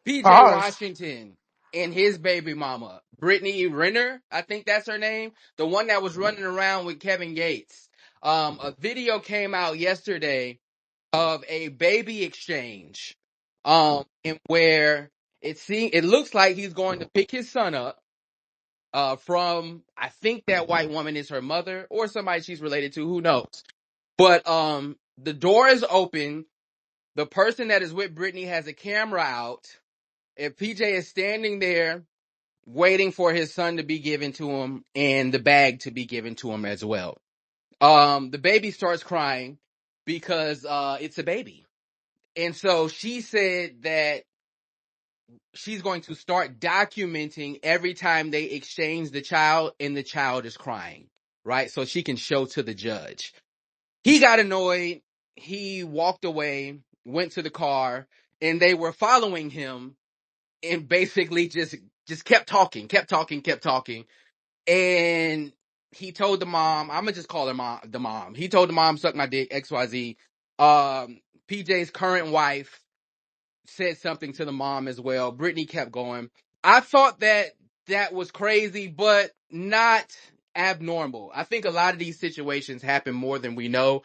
PJ Pause. Washington and his baby mama, Brittany Renner, I think that's her name, the one that was running around with Kevin Gates. A video came out yesterday of a baby exchange, and where it looks like he's going to pick his son up, from, I think that white woman is her mother or somebody she's related to, who knows. But the door is open. The person that is with Brittany has a camera out, and PJ is standing there waiting for his son to be given to him and the bag to be given to him as well. The baby starts crying because it's a baby. And so she said that she's going to start documenting every time they exchange the child and the child is crying, right? So she can show to the judge. He got annoyed. He walked away, went to the car, and they were following him and basically just kept talking, kept talking, kept talking. And he told the mom, I'm gonna just call her mom, the mom. He told the mom, suck my dick, XYZ. PJ's current wife said something to the mom as well. Brittany kept going. I thought that was crazy, but not abnormal. I think a lot of these situations happen more than we know.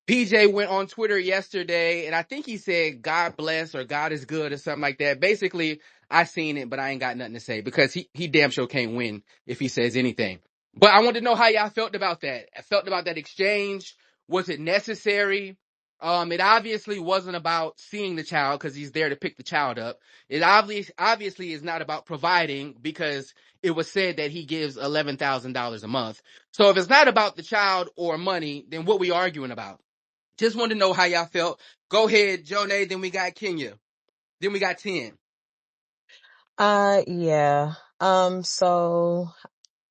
PJ went on Twitter yesterday, and I think he said, God bless, or God is good, or something like that. Basically, I seen it, but I ain't got nothing to say, because he damn sure can't win if he says anything. But I wanted to know how y'all felt about that. I felt about that exchange. Was it necessary? It obviously wasn't about seeing the child because he's there to pick the child up. It obviously is not about providing, because it was said that he gives $11,000 a month. So if it's not about the child or money, then what we arguing about? Just wanted to know how y'all felt. Go ahead, Jonay. Then we got Kenya. Then we got 10. Yeah. So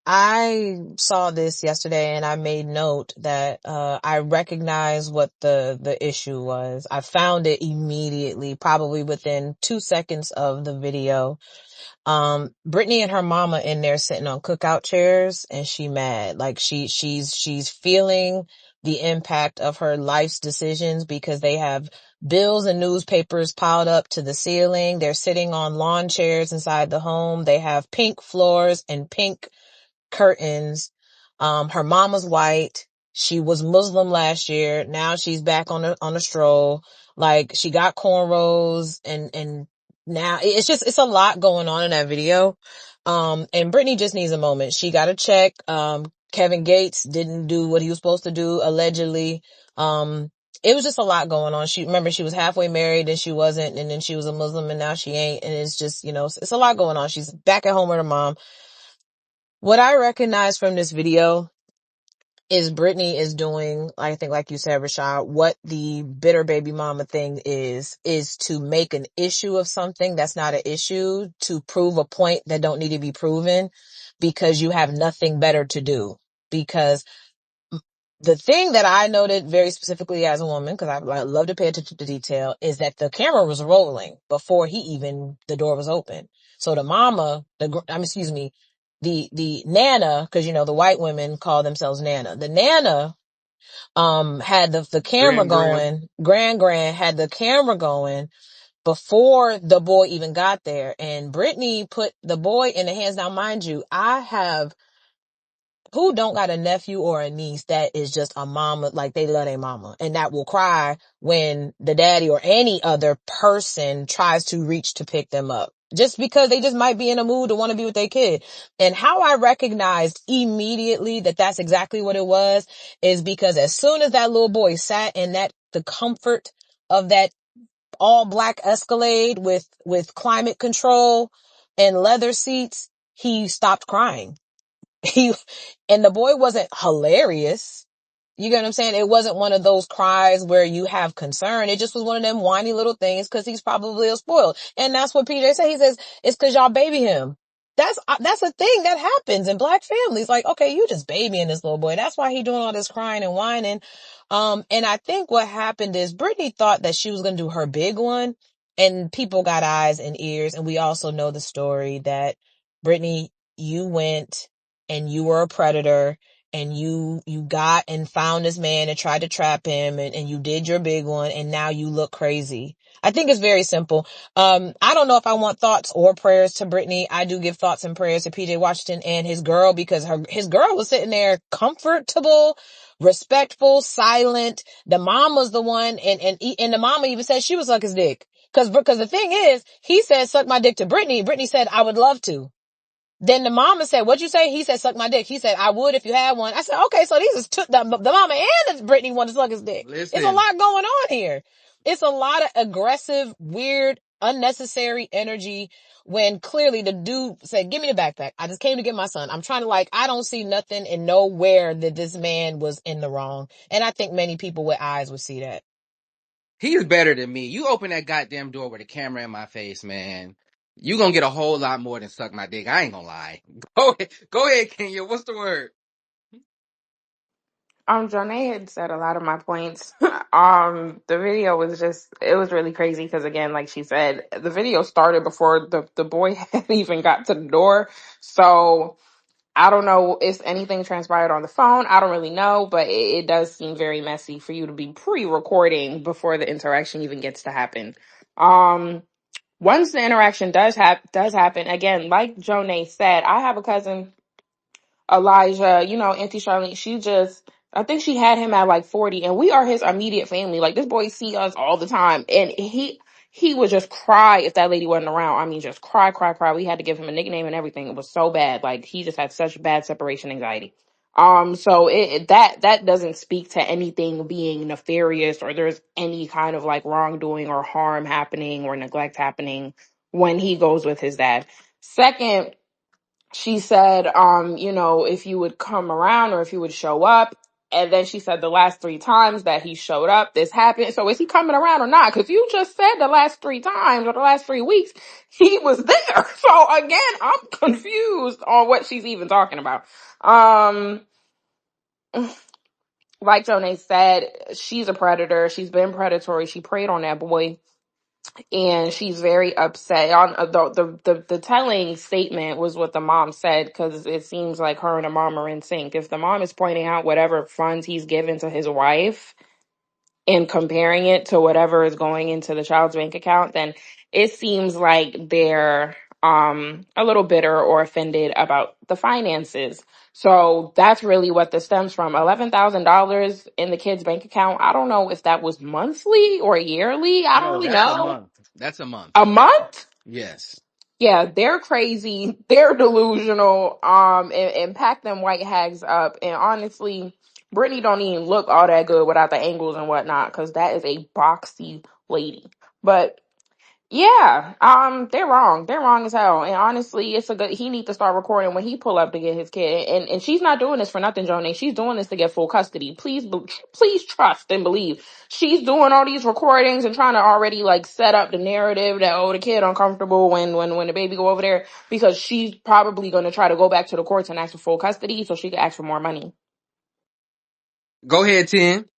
I saw this yesterday and I made note that, I recognized what the issue was. I found it immediately, probably within 2 seconds of the video. Brittany and her mama in there sitting on cookout chairs, and she mad. Like she's feeling the impact of her life's decisions because they have bills and newspapers piled up to the ceiling. They're sitting on lawn chairs inside the home. They have pink floors and pink curtains. Her mama's white. She was Muslim last year. Now she's back on a stroll. Like, she got cornrows, and now it's a lot going on in that video. And Brittany just needs a moment. She got a check. Kevin Gates didn't do what he was supposed to do, allegedly. It was just a lot going on. She was halfway married and she wasn't, and then she was a Muslim and now she ain't. And it's just, it's a lot going on. She's back at home with her mom. What I recognize from this video is Brittany is doing, I think, like you said, Rashad, what the bitter baby mama thing is to make an issue of something that's not an issue, to prove a point that don't need to be proven, because you have nothing better to do. Because the thing that I noted very specifically as a woman, because I love to pay attention to detail, is that the camera was rolling before the door was open. So the mama, the nana, because the white women call themselves nana. The nana had the camera Graham Graham. going. Grand had the camera going before the boy even got there, and Brittany put the boy in the hands. Now, mind you, I have, who don't got a nephew or a niece that is just a mama, like they love their mama, and that will cry when the daddy or any other person tries to reach to pick them up, just because they just might be in a mood to want to be with their kid. And how I recognized immediately that that's exactly what it was is because as soon as that little boy sat in the comfort of that all black Escalade with climate control and leather seats, he stopped crying. He, and the boy wasn't hilarious. You get what I'm saying? It wasn't one of those cries where you have concern. It just was one of them whiny little things because he's probably a spoiled. And that's what PJ said. He says, it's because y'all baby him. That's a thing that happens in black families. Like, okay, you just babying this little boy. That's why he doing all this crying and whining. And I think what happened is Brittany thought that she was going to do her big one, and people got eyes and ears. And we also know the story that Brittany, you went and you were a predator, and you got and found this man and tried to trap him, and you did your big one, and now you look crazy. I think it's very simple. I don't know if I want thoughts or prayers to Brittany. I do give thoughts and prayers to PJ Washington and his girl, because his girl was sitting there comfortable, respectful, silent. The mom was the one, and the mama even said she would suck his dick. Because the thing is, he said, suck my dick to Brittany. Brittany said, I would love to. Then the mama said, what'd you say? He said, suck my dick. He said, I would if you had one. I said, okay, so these is the mama and Brittany want to suck his dick. It's a Listen, lot going on here. It's a lot of aggressive, weird, unnecessary energy, when clearly the dude said, give me the backpack. I just came to get my son. I'm trying to, I don't see nothing and nowhere that this man was in the wrong. And I think many people with eyes would see that. he's better than me. You open that goddamn door with a camera in my face, man. You gonna get a whole lot more than suck my dick. I ain't gonna lie. Go ahead, Kenya. What's the word? Janae had said a lot of my points. The video was it was really crazy because, again, like she said, the video started before the boy had even got to the door. So I don't know if anything transpired on the phone. I don't really know, but it does seem very messy for you to be pre-recording before the interaction even gets to happen. Once the interaction does happen, again, like Janae said, I have a cousin, Elijah, Auntie Charlene, I think she had him at like 40, and we are his immediate family. Like, this boy see us all the time, and he would just cry if that lady wasn't around. I mean, just cry, cry, cry. We had to give him a nickname and everything. It was so bad. Like, he just had such bad separation anxiety. So that doesn't speak to anything being nefarious, or there's any kind of like wrongdoing or harm happening or neglect happening when he goes with his dad. Second, she said, if you would come around or if you would show up. And then she said the last 3 times that he showed up, this happened. So is he coming around or not? Because you just said the last 3 times or the last 3 weeks, he was there. So again, I'm confused on what she's even talking about. Like Jonay said, she's a predator. She's been predatory. She preyed on that boy, and she's very upset. On the telling statement was what the mom said, because it seems like her and the mom are in sync. If the mom is pointing out whatever funds he's given to his wife and comparing it to whatever is going into the child's bank account, then it seems like they're a little bitter or offended about the finances. So that's really what this stems from. $11,000 in the kid's bank account. I don't know if that was monthly or yearly. I don't No, really that's a know. month. That's a month. A month? Yes. Yeah, they're crazy. They're delusional. And pack them white hags up. And honestly, Brittany don't even look all that good without the angles and whatnot, because that is a boxy lady. But yeah, they're wrong. They're wrong as hell. And honestly, he needs to start recording when he pull up to get his kid. And she's not doing this for nothing, Jonay. She's doing this to get full custody. Please trust and believe. She's doing all these recordings and trying to already like set up the narrative that, oh, the kid uncomfortable when the baby go over there, because she's probably going to try to go back to the courts and ask for full custody so she can ask for more money. Go ahead, Tim.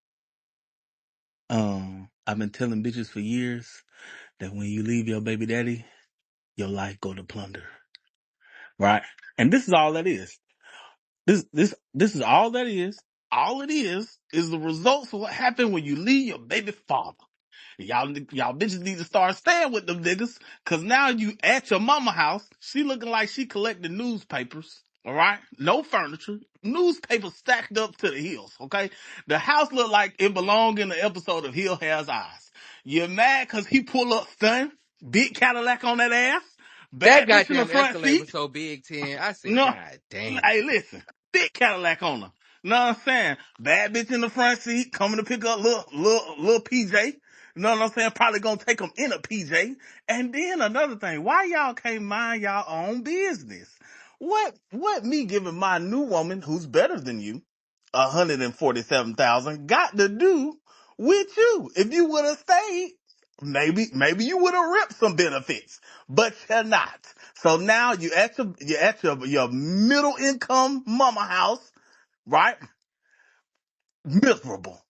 I've been telling bitches for years that when you leave your baby daddy, your life go to plunder. Right? And this is all that is. This is all that is. All it is the results of what happened when you leave your baby father. Y'all bitches need to start staying with them niggas, cause now you at your mama house. She looking like she collected newspapers. All right, no furniture, newspapers stacked up to the hills. Okay, the house look like it belonged in the episode of Hill Has Eyes. You're mad cause he pull up stun, big Cadillac on that ass, That bad bitch in the goddamn front Escalade seat. was so big, Tim. I said, No, God damn. hey, listen, big Cadillac on her. Know what I'm saying? Bad bitch in the front seat, coming to pick up little PJ. You know what I'm saying? Probably gonna take him in a PJ. And then another thing, why y'all can't mind y'all own business? What me giving my new woman, who's better than you, 147,000, got to do with you? If you would have stayed, maybe you would have ripped some benefits, but you're not. So now you at your middle income mama house, right? Miserable.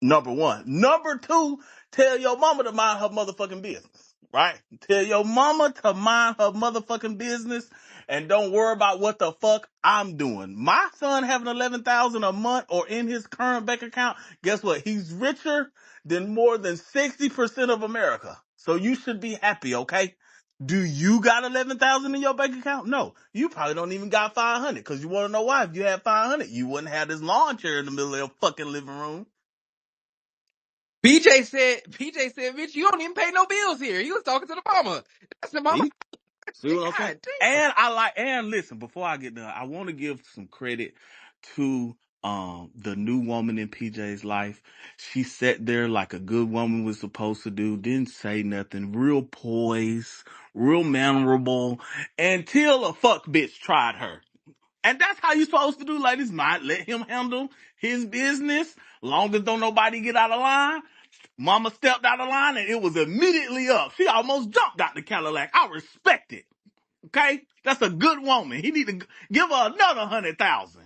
Number one. Number two, tell your mama to mind her motherfucking business, right? Tell your mama to mind her motherfucking business and don't worry about what the fuck I'm doing. My son having 11,000 a month or in his current bank account, guess what? He's richer than more than 60% of America. So you should be happy, okay? Do you got 11,000 in your bank account? No. You probably don't even got 500 because you want to know why. If you had 500, you wouldn't have this lawn chair in the middle of your fucking living room. PJ said, bitch, you don't even pay no bills here. He was talking to the mama. That's the mama. See what I'm saying? God damn. And listen, before I get done, I want to give some credit to the new woman in PJ's life. She sat there like a good woman was supposed to do, didn't say nothing, real poised, real mannerable, until a fuck bitch tried her. And that's how you supposed to do, ladies. Might let him handle his business, long as don't nobody get out of line. Mama stepped out of line and it was immediately up. She almost jumped out the Cadillac. I respect it. Okay? That's a good woman. He need to give her another 100,000.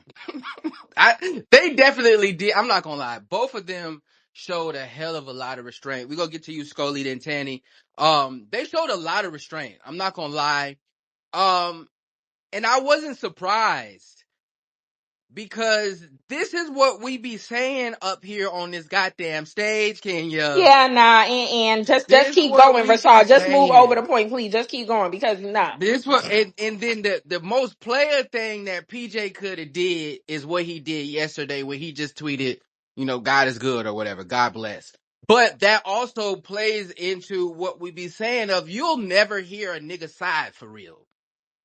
They definitely did. I'm not gonna lie. Both of them showed a hell of a lot of restraint. We're gonna get to you, Scully, then Tanny. They showed a lot of restraint. I'm not gonna lie. And I wasn't surprised because this is what we be saying up here on this goddamn stage, Kenya. Yeah, nah, and just This keep what going, we be Rashad. Just move over the saying. point, please. Just keep going because nah. This what and then the most player thing that PJ could have did is what he did yesterday where he just tweeted, you know, God is good or whatever, God bless. But that also plays into what we be saying of you'll never hear a nigga side for real.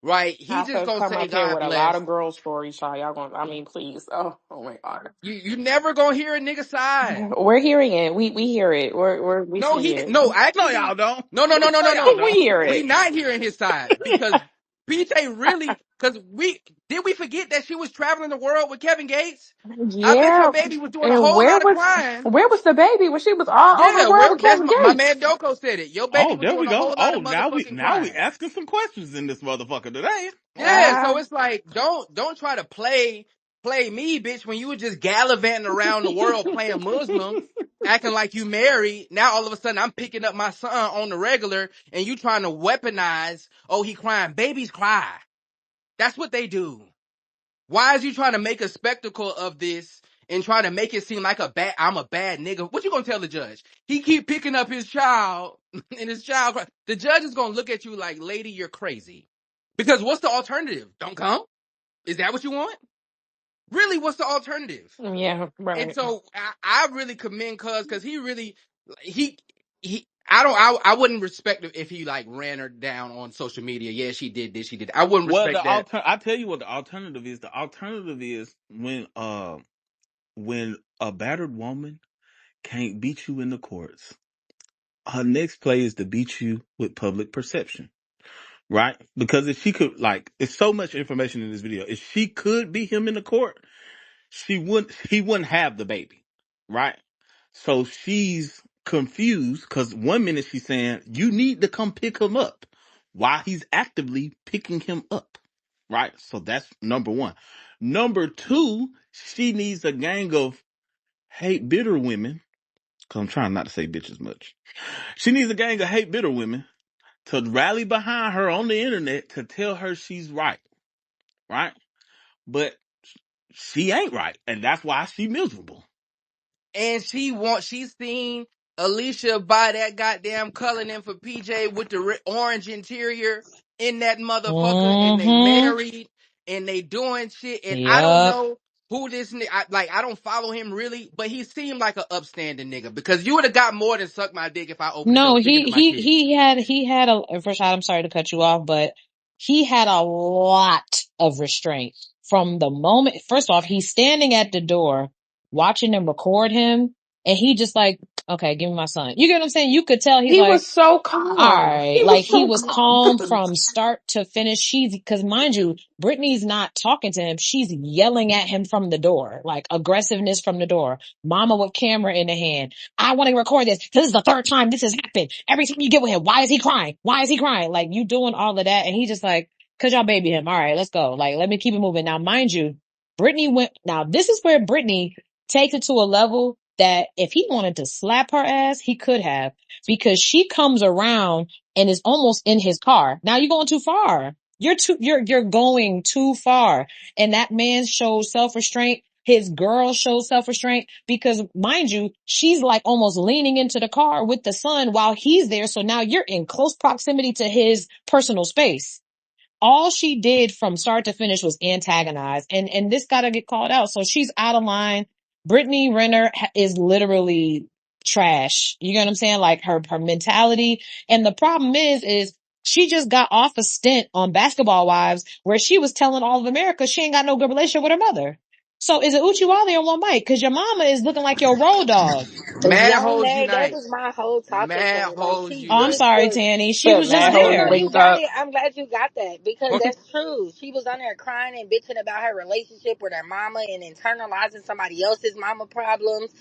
Right? I He have just to gonna come say up here God with a lot bless. of girl stories, y'all. Y'all gonna, I mean, please. Oh my God. You never gonna hear a nigga side. We're hearing it. We hear it. We No, see it. no, No, actually, y'all don't. no, no, no, no, No, no, y'all no. We don't. hear We it. not hearing his side because PJ really, because we forget that she was traveling the world with Kevin Gates? I bet your Yeah. baby was doing a And whole lot of crying. where was the baby when she was all over the Yeah, world where with that's Kevin my Gates? man Doko said it. Your baby Oh, was there doing we a go. whole lot Oh, of motherfucking now we crying. asking some questions in this motherfucker today. Yeah, Ah. so it's like don't try to play me, bitch, when you were just gallivanting around the world playing Muslim, acting like you married. Now all of a sudden I'm picking up my son on the regular and you trying to weaponize, oh, he crying. Babies cry. That's what they do. Why is you trying to make a spectacle of this and trying to make it seem like I'm a bad nigga? What you gonna tell the judge? He keep picking up his child and his child cry. The judge is gonna look at you like, lady, you're crazy. Because what's the alternative? Don't come? Is that what you want? Really, what's the alternative? Yeah, And right. so I really commend Cuz because he really he I wouldn't respect it if he like ran her down on social media. Yeah, she did this, she did. I wouldn't Well, respect that. I tell you what the alternative is. The alternative is when a battered woman can't beat you in the courts, her next play is to beat you with public perception. Right? Because if she could, like, it's so much information in this video. If she could beat him in the court, he wouldn't have the baby. Right? So she's confused because one minute she's saying, you need to come pick him up while he's actively picking him up. Right? So that's number one. Number two, she needs a gang of hate bitter women. Cause I'm trying not to say bitches much. She needs a gang of hate bitter women to rally behind her on the internet to tell her she's right. Right? But she ain't right. And that's why she's miserable. And she's seen Alicia buy that goddamn Cullinan for PJ with the orange interior in that motherfucker, and they Mm-hmm. married and they doing shit. And I don't Yup. know who this nigga. I don't follow him really, but he seemed like an upstanding nigga because you would have got more than suck my dick if I opened the No, door picking up my kids. he had Rashad, I'm sorry to cut you off, but he had a lot of restraint from the moment. First off, he's standing at the door watching them record him, and he just like, okay, give me my son. You get what I'm saying? You could tell he's He like, was so all calm. right. He Like was he so was calm. calm from start to finish. Cause mind you, Brittany's not talking to him. She's yelling at him from the door, like aggressiveness from the door. Mama with camera in the hand. I want to record this. This is the third time this has happened. Every time you get with him, why is he crying? Why is he crying? Like you doing all of that. And he just like, cause y'all baby him. All right, let's go. Like, let me keep it moving. Now, mind you, now this is where Brittany takes it to a level that if he wanted to slap her ass, he could have, because she comes around and is almost in his car. Now you're going too far. You're going too far. And that man shows self-restraint his girl shows self-restraint because, mind you, she's like almost leaning into the car with the son while he's there. So now you're in close proximity to his personal space. All she did from start to finish was antagonize, and this gotta get called out. So she's out of line. Brittany Renner is literally trash. You get what I'm saying? Like her mentality. And the problem is she just got off a stint on Basketball Wives where she was telling all of America she ain't got no good relationship with her mother. So is it Uchiwale on one mic? Cause your mama is looking like your road dog. Mad Young hoes Nerd, that unite. was my whole topic Mad point. Like, hoes she Oh, I'm unite. just sorry, was. Tanny. She Said was No, just mad no, hoes no, there. you link got up. it. I'm glad you got that because that's true. She was on there crying and bitching about her relationship with her mama and internalizing somebody else's mama problems.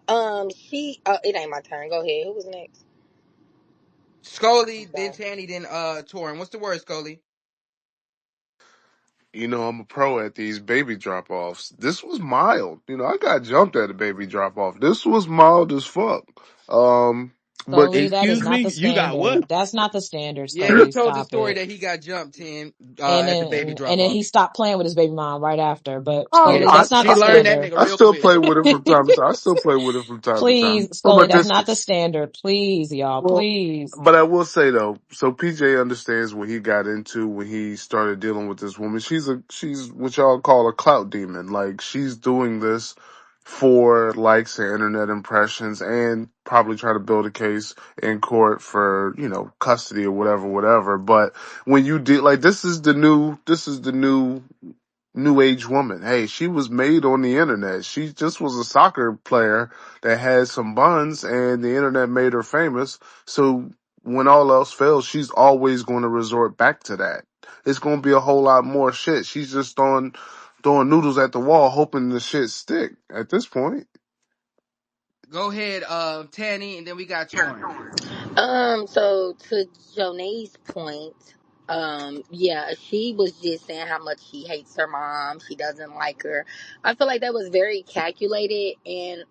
It ain't my turn. Go ahead. Who was next? I'm Scully, then sorry. Tanny, then Torin. What's the word, Scully? You know, I'm a pro at these baby drop offs. This was mild. You know, I got jumped at a baby drop off. This was mild as fuck. But Scully, that is Excuse not me? the You got standard. what? That's not the standard, Yeah, he Scully. told the Stop story it. that he got jumped 10 And at the baby drop then off. he stopped playing with his baby mom right after. But oh, Scully, Yeah, that's not she the learned that standard. nigga I real still quick. play with it from time to time. I still play with it from time to time Please, from a Scully, that's not the distance. standard. Please, y'all, Well, please. but I will say though, so PJ understands what he got into when he started dealing with this woman. She's what y'all call a clout demon. Like she's doing this for likes and internet impressions and probably try to build a case in court for, you know, custody or whatever. But when you do like this is the new new age woman. Hey, she was made on the internet. She just was a soccer player that had some buns and the internet made her famous. So when all else fails, she's always going to resort back to that. It's going to be a whole lot more shit. She's just throwing noodles at the wall, hoping the shit stick at this point. Go ahead, Tanny, and then we got Torin. So to Jonay's point, yeah, she was just saying how much she hates her mom. She doesn't like her. I feel like that was very calculated, and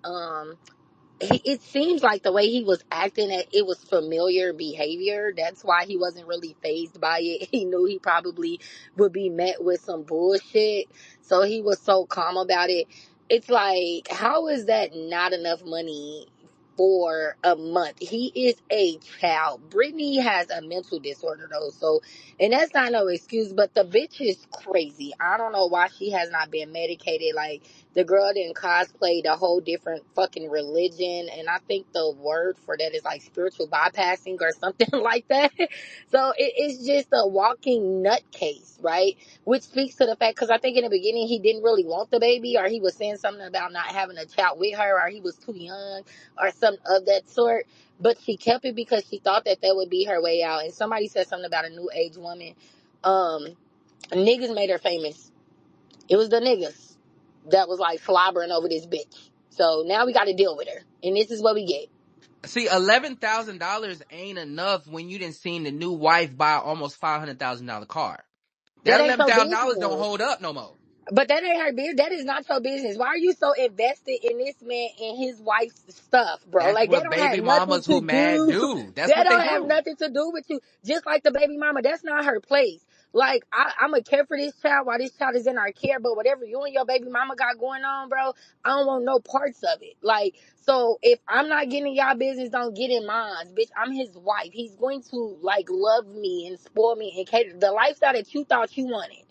it seems like the way he was acting, that it was familiar behavior. That's why he wasn't really phased by it. He knew he probably would be met with some bullshit, so he was so calm about it. It's like, how is that not enough money for a month? He is a child. Brittany has a mental disorder though, so, and that's not no excuse, but the bitch is crazy. I don't know why she has not been medicated. Like, the girl didn't cosplay the whole different fucking religion, and I think the word for that is like spiritual bypassing or something like that. So it's just a walking nutcase, right? Which speaks to the fact, because I think in the beginning he didn't really want the baby, or he was saying something about not having a child with her, or he was too young, or something of that sort. But she kept it because she thought that that would be her way out. And somebody said something about a new age woman. Um, Niggas made her famous. It was the niggas that was like slobbering over this bitch. So now we got to deal with her, and this is what we get. See, $11,000 ain't enough when you didn't seen the new wife buy almost $500,000 car. That That ain't your $11,000 don't business. hold up no more. But that ain't her business. That is not your business. Why are you so invested in this man and his wife's stuff, bro? That's Like, that what don't have baby nothing mamas to who mad do. do. That's That what they don't have do. nothing to do with you. Just like the baby mama, that's not her place. Like, I'm gonna care for this child while this child is in our care, but whatever you and your baby mama got going on, bro, I don't want no parts of it. Like, so if I'm not getting in y'all business, don't get in mine, bitch. I'm his wife. He's going to like love me and spoil me and cater the lifestyle that you thought you wanted.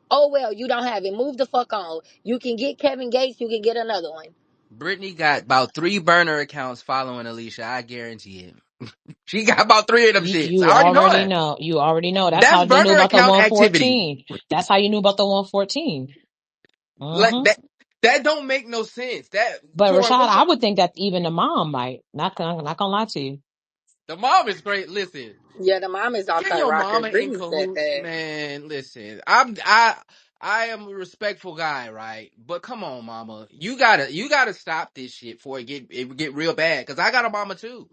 Oh well, you don't have it. Move the fuck on. You can get Kevin Gates. You can get another one. Brittany got about 3 burner accounts following Alicia. I guarantee it. She got about 3 of them shits. I You already know already that. know. You already know. That's That's how they knew burner about the account activity. 114. That's how you knew about the 114. Like Mm-hmm. that don't make no sense. That But Torin, Rashad, what's I the would think that even the mom might. Not gonna lie to you. the mom is great. Listen, Yeah, the mom is off get her your rocker. mama in Brittany said cahoots, that. man. Listen, I am a respectful guy, right? But come on, mama, you gotta stop this shit before it get real bad. Cause I got a mama too.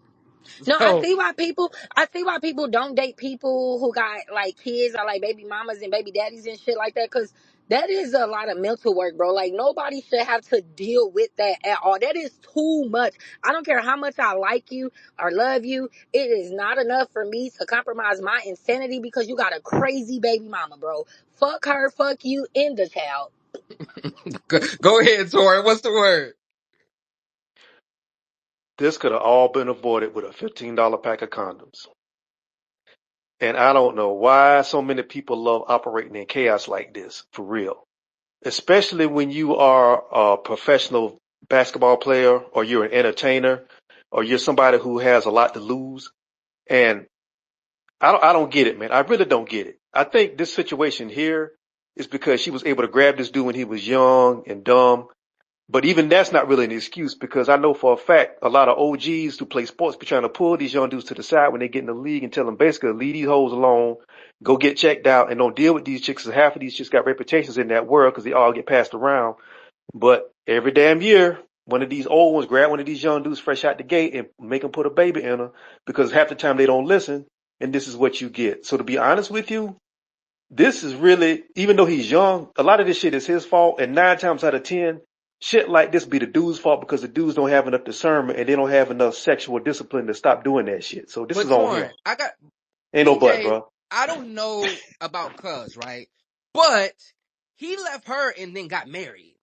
No, So I see why people don't date people who got like kids or like baby mamas and baby daddies and shit like that. Cause that is a lot of mental work, bro. Like, nobody should have to deal with that at all. That is too much. I don't care how much I like you or love you. It is not enough for me to compromise my insanity because you got a crazy baby mama, bro. Fuck her, fuck you, and the child. Go ahead, Tori. What's the word? This could have all been avoided with a $15 pack of condoms. And I don't know why so many people love operating in chaos like this, for real. Especially when you are a professional basketball player or you're an entertainer or you're somebody who has a lot to lose. And I don't get it, man. I really don't get it. I think this situation here is because she was able to grab this dude when he was young and dumb. But even that's not really an excuse because I know for a fact a lot of OGs who play sports be trying to pull these young dudes to the side when they get in the league and tell them basically leave these hoes alone, go get checked out, and don't deal with these chicks. 'Cause half of these chicks got reputations in that world because they all get passed around. But every damn year, one of these old ones grab one of these young dudes fresh out the gate and make them put a baby in her because half the time they don't listen, and this is what you get. So to be honest with you, this is really, even though he's young, a lot of this shit is his fault. And 9 times out of 10, shit like this be the dude's fault because the dudes don't have enough discernment and they don't have enough sexual discipline to stop doing that shit. So this But is on him. Torin, I got Ain't no but, PJ. bro. I don't know about Cuz, right? But he left her and then got married.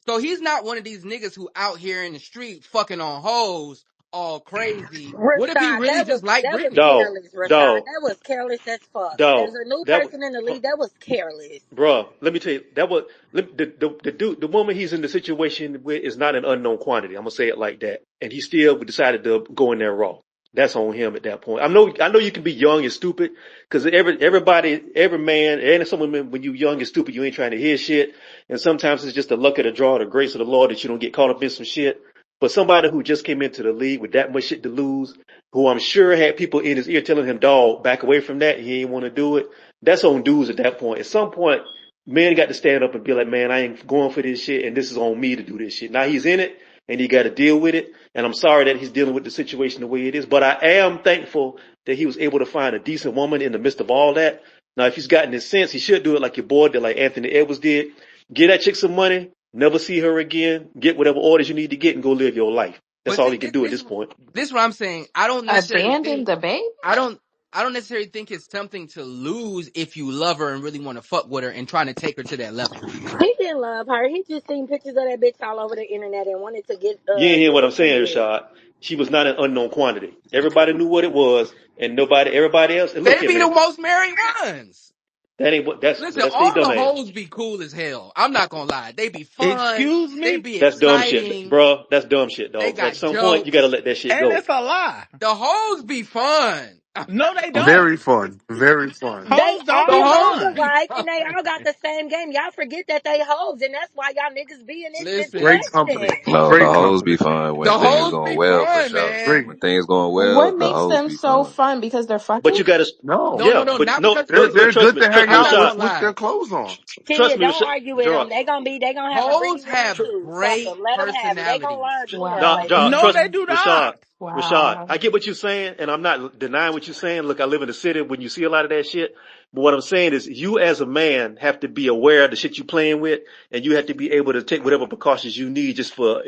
So he's not one of these niggas who out here in the street fucking on hoes all crazy. What if he Rashad, really just like that was Britney? Dog, careless, Rashad. dog, That was careless as fuck. As dog. a new That, person in the league, that was careless. Bruh, let me tell you, that was the dude, the woman he's in the situation with is not an unknown quantity. I'm gonna say it like that, and he still decided to go in there raw. That's on him at that point. I know you can be young and stupid, because everybody, every man, and some women, when you young and stupid, you ain't trying to hear shit, and sometimes it's just the luck of the draw, the grace of the Lord that you don't get caught up in some shit. But somebody who just came into the league with that much shit to lose, who I'm sure had people in his ear telling him, "Dog, back away from that. He ain't want to do it." That's on dudes at that point. At some point, men got to stand up and be like, man, I ain't going for this shit, and this is on me to do this shit. Now he's in it, and he got to deal with it. And I'm sorry that he's dealing with the situation the way it is, but I am thankful that he was able to find a decent woman in the midst of all that. Now, if he's gotten his sense, he should do it like your boy did, like Anthony Edwards did. Get that chick some money, never see her again, get whatever orders you need to get, and go live your life. That's But all see, he can do at this point. this is what I'm saying. I don't necessarily Abandon think the baby? I don't I don't necessarily think it's something to lose if you love her and really want to fuck with her and trying to take her to that level. He didn't love her. He just seen pictures of that bitch all over the internet and wanted to You ain't hear get what her I'm saying, pregnant. Rashad. She was not an unknown quantity. Everybody knew what it was, and everybody else. And look They here, be the man, most married ones. that ain't what. Listen, That's they all dumb the ass. hoes be cool as hell. I'm not gonna lie. They be fun. Excuse They me? be That's dumb shit, exciting. bro. That's dumb shit, They dog. At got some point, you gotta jokes. let that shit And go. it's a lie. The hoes be fun. No, they don't. Very fun. Very fun. They Hoes don't The be all hoes look fun. be alike and they fun. all got the same game. Y'all forget that they hoes, and that's why y'all niggas be in this Listen, Great company. situation. No, the Great hoes company. be fun the when things hoes going be well for fun, sure. man. Great. When things going well, What the makes hoes them be so fun. fun? Because they're But fucking? you gotta, No. No, no, yeah. no, But not no, because They're they. but they're trust good me, to hang I'm out not Rashad, gonna with their lie. clothes on. trust Kid, me, don't Rashad, argue with them. Gerard. They gonna have a Hoes Brittany Renner have too. Fuck great them. Let them have it. They gonna personalities. learn sooner or Wow. later. Dog, No, trust they me, do Rashad. not. Rashad, Wow. I get what you're saying, and I'm not denying what you're saying. Look, I live in the city when you see a lot of that shit. But what I'm saying is you as a man have to be aware of the shit you playing with, and you have to be able to take whatever precautions you need just for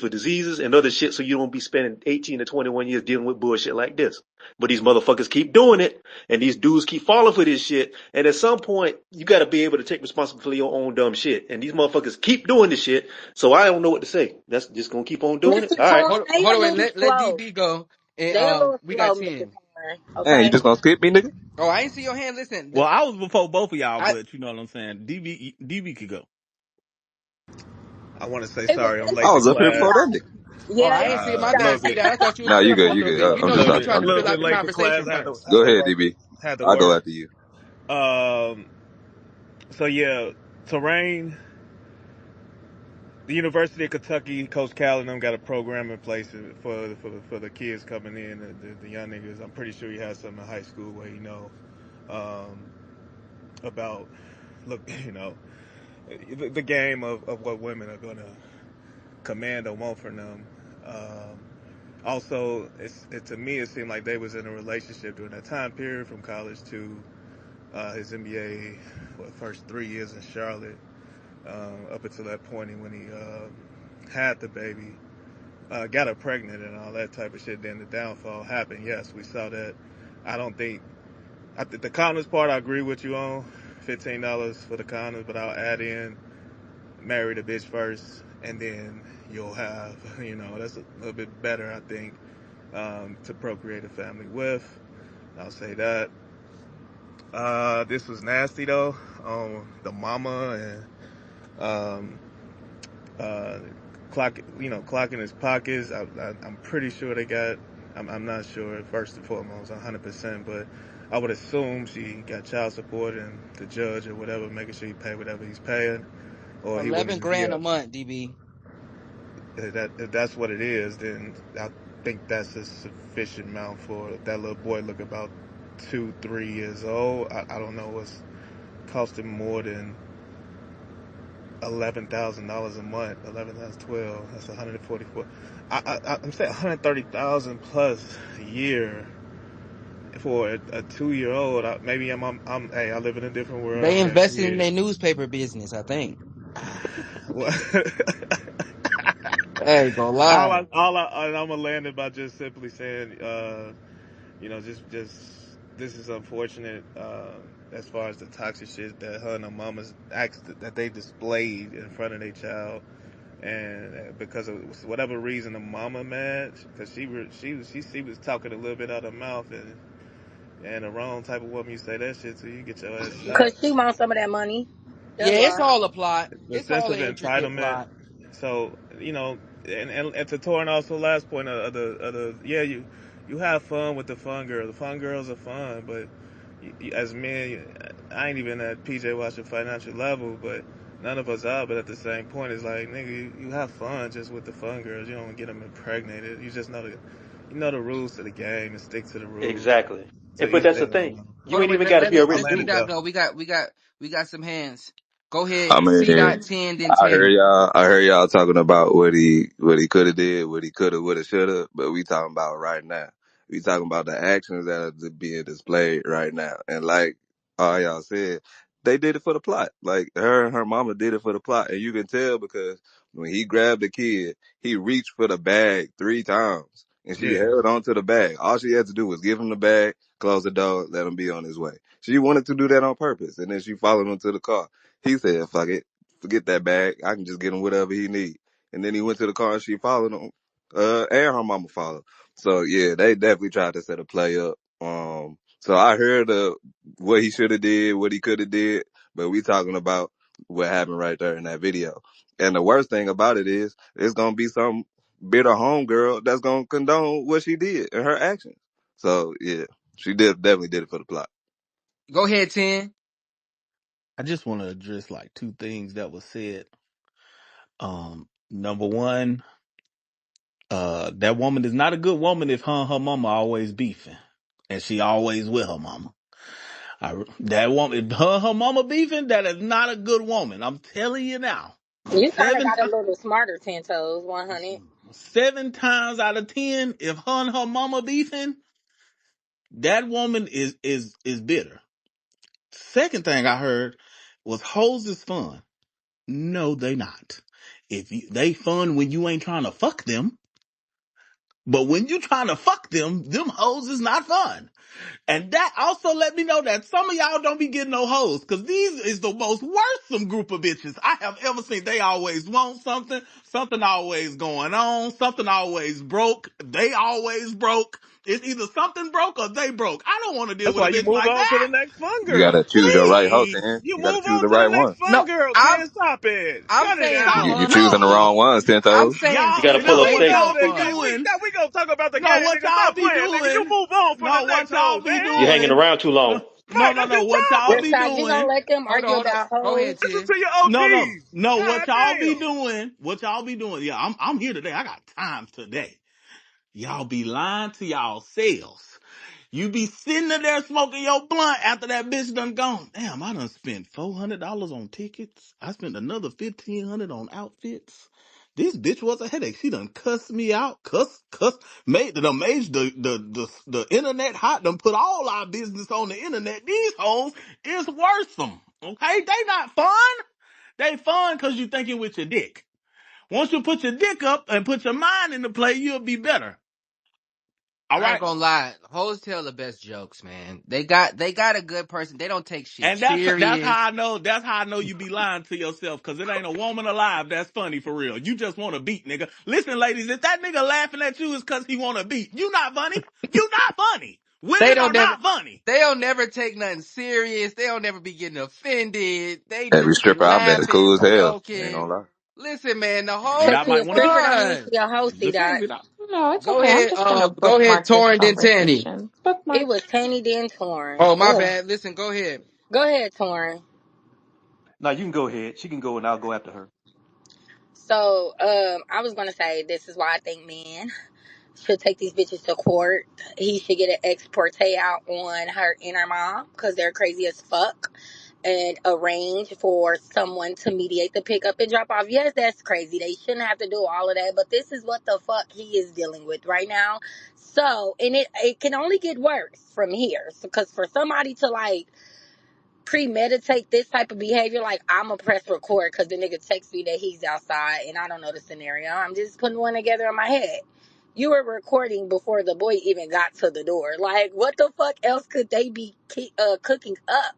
diseases and other shit so you don't be spending 18 to 21 years dealing with bullshit like this. But these motherfuckers keep doing it, and these dudes keep falling for this shit, and at some point, you gotta be able to take responsibility for your own dumb shit. And these motherfuckers keep doing this shit, so I don't know what to say. That's just gonna keep on doing it. Listen, All right. Torn, Hold, they hold a on, little let slow. DB go, and They a little we got slow, Mr. 10. Torn. Damn, you Okay. just gonna skip me, nigga? Oh, I ain't see your hand. Listen, Well, I was before both of y'all, I but you know what I'm saying. DB could go. I want to say It was sorry. I'm I late to was up here class. before that Rashad. nigga. oh, Yeah, I it ain't was see A my little bad. Rashad. See bit, that? I thought you was Nah, you finna good, talk you a little good. bit. You a know, little we bit, trying to little fill out bit the late for class. conversation first. Go Had to ahead, work. DB. Had to I'll go work. after you. Um. So yeah, terrain. The University of Kentucky, Coach Cal and them got a program in place for the kids coming in, the young niggas. I'm pretty sure he has some in high school where he know um, about look, the game of what women are gonna command or want from them. Also, to me, it seemed like they was in a relationship during that time period from college to his NBA, first 3 years in Charlotte, up until that point when he had the baby, got her pregnant and all that type of shit. Then the downfall happened. Yes, we saw that. I don't think, the condoms part I agree with you on, $15 for the condoms, but I'll add in marry the bitch first, and then you'll have, that's a little bit better, I think, to procreate a family with. I'll say that. This was nasty though. The mama and uh, clocking his pockets. I'm pretty sure they got. I'm not sure first and foremost, 100%, but I would assume she got child support and the judge or whatever making sure he pay whatever he's paying, or he wouldn't 11 even be grand a up. month, DB. If that's what it is, then I think that's a sufficient amount for that little boy. Look about 2-3 years old. I don't know what's costing more than $11,000 a month. 11 times 12, that's 144. I'm saying 130,000 plus a year for a 2-year old. Maybe hey, I live in a different world. They I'm damn invested in kid. their newspaper business, I think. Well, Hey, go lie. and I'm gonna land it by just simply saying, just this is unfortunate, as far as the toxic shit that her and her mamas that they displayed in front of their child, and because of whatever reason the mama mad, because she was talking a little bit out of her mouth, and the wrong type of woman you say that shit to, you get your ass Cause slapped. she wants some of that money. Yeah, That's it's why. all a plot. The It's sense all of an intricate entitlement. plot. So, and to Torn also last point of the yeah, you have fun with the fun girl. The fun girls are fun, but as men, I ain't even at PJ Washington financial level, but none of us are. But at the same point, it's like, nigga, you have fun just with the fun girls. You don't get them impregnated. You just know the rules to the game and stick to the rules. Exactly. To But each that's the their thing. own. You Hold on, ain't wait, even got to be a I rich let's landed mute dude. up though. though. We got some hands. Go ahead. I C mean, dot 10, then I heard 10. y'all. I heard y'all talking about what he could have did, what he could have, would have, should have. But we talking about right now. We talking about the actions that are being displayed right now. And like all y'all said, they did it for the plot. Like her and her mama did it for the plot, and you can tell because when he grabbed the kid, he reached for the bag 3 times, and she Yeah. held onto the bag. All she had to do was give him the bag, close the door, let him be on his way. She wanted to do that on purpose, and then she followed him to the car. He said, "Fuck it. Forget that bag. I can just get him whatever he need." And then he went to the car and she followed him. And her mama followed. So yeah, they definitely tried to set a play up. So I heard what he should have did, what he could have did, but we talking about what happened right there in that video. And the worst thing about it is, it's gonna be some bitter homegirl that's gonna condone what she did and her actions. So yeah, she definitely did it for the plot. Go ahead, 10. I just want to address like two things that was said. Number one, that woman is not a good woman if her and her mama always beefing, and she always with her mama. That woman, if her and her mama beefing, that is not a good woman. I'm telling you now. You kind of Seven got a times, little smarter, Ten Toes. 100. 7 times out of 10, if her and her mama beefing, that woman is bitter. Second thing I heard was hoes is fun. No, they not. They fun when you ain't trying to fuck them, but when you trying to fuck them hoes is not fun. And that also let me know that some of y'all don't be getting no hoes, cause these is the most worrisome group of bitches I have ever seen. They always want something always going on, something always broke, they always broke. It's either something broke or they broke. I don't want to deal That's with a why you bitch move like on to the that. next fun You gotta girl. choose your right hoe, Please. Ten. You You gotta move choose on the to right the one. next fun No, girl, I'm Ten. Stop it. I'm Cut it saying out. You her choosing the no. wrong ones, I'm Tentos. saying You got to she pull know up what stakes. y'all Nigga, fun. we gonna talk about the No, game, what nigga. y'all Stop be playing, nigga. You doing? move on for the No, next what y'all hoe, be man. You're hanging doing? around too long. Right, that's No, your what y'all problem. be Rashad, you gonna doing? let them argue Hold on. about Go hoes? ahead, Listen 10. to your No, OGs. no, what God y'all be damn. doing? What y'all be doing? Yeah, I'm here today. I got time today. Y'all be lying to y'all selves. You be sitting there smoking your blunt after that bitch done gone. Damn, I done spent $400 on tickets. I spent another $1,500 on outfits. This bitch was a headache. She done cussed me out, made the internet hot, done put all our business on the internet. These hoes is worrisome. Okay? They not fun. They fun cause you thinking with your dick. Once you put your dick up and put your mind into play, you'll be better. All I ain't right. gonna lie. Hoes tell the best jokes, man. They got a good person. They don't take shit And that's serious. how I know you be lying to yourself, cause it ain't a woman alive that's funny for real. You just want to beat, nigga. Listen, ladies, if that nigga laughing at you is cause he want to beat, you not funny. You not funny. They Women are don't never not funny. they don't never take nothing serious. They don't never be getting offended. They Every just be stripper I met is laughing, cool as hell. Ain't joking. gonna lie. Listen, man, the You hoes got Especially be might a want to stripper don't mean fun. she a hostie, defend Dot. me, dog. No, it's Go okay. I'm ahead, just gonna go ahead, bookmark this Torrent and Tanny. conversation. It Bookmark. was Tanny then Torn. Oh, my Ugh. bad. Listen, go ahead. Go ahead, Torn. Now you can go ahead. She can go and I'll go after her. So, I was gonna say this is why I think men should take these bitches to court. He should get an ex parte out on her and her mom because they're crazy as fuck, and arrange for someone to mediate the pickup and drop off. Yes, that's crazy. They shouldn't have to do all of that, but this is what the fuck he is dealing with right now. So, and it can only get worse from here. Because for somebody to like premeditate this type of behavior, like I'm a press record because the nigga texts me that he's outside and I don't know the scenario. I'm just putting one together in my head. You were recording before the boy even got to the door. Like, what the fuck else could they be cooking up?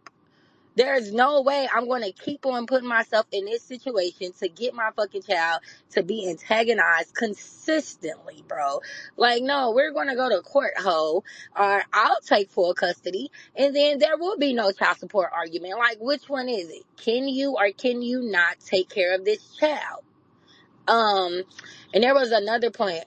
There's no way I'm going to keep on putting myself in this situation to get my fucking child to be antagonized consistently, bro. Like, no, we're going to go to court, ho, or I'll take full custody, and then there will be no child support argument. Like, which one is it? Can you or can you not take care of this child? And there was another point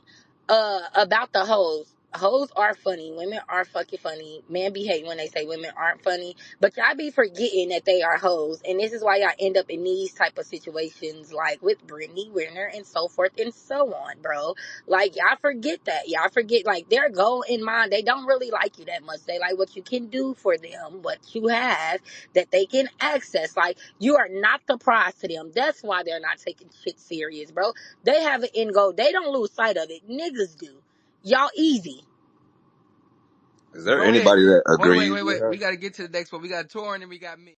about the hoes. Hoes are funny. Women are fucking funny. Men be hating when they say women aren't funny. But y'all be forgetting that they are hoes. And this is why y'all end up in these type of situations like with Brittany Renner and so forth and so on, bro. Like y'all forget that. Y'all forget like their goal in mind. They don't really like you that much. They like what you can do for them, what you have that they can access. Like you are not the prize to them. That's why they're not taking shit serious, bro. They have an end goal. They don't lose sight of it. Niggas do. Y'all easy. Is there Go ahead. anybody that Wait, wait, agrees wait, with wait. her? We got to get to the next one. We got Torrent and we got me.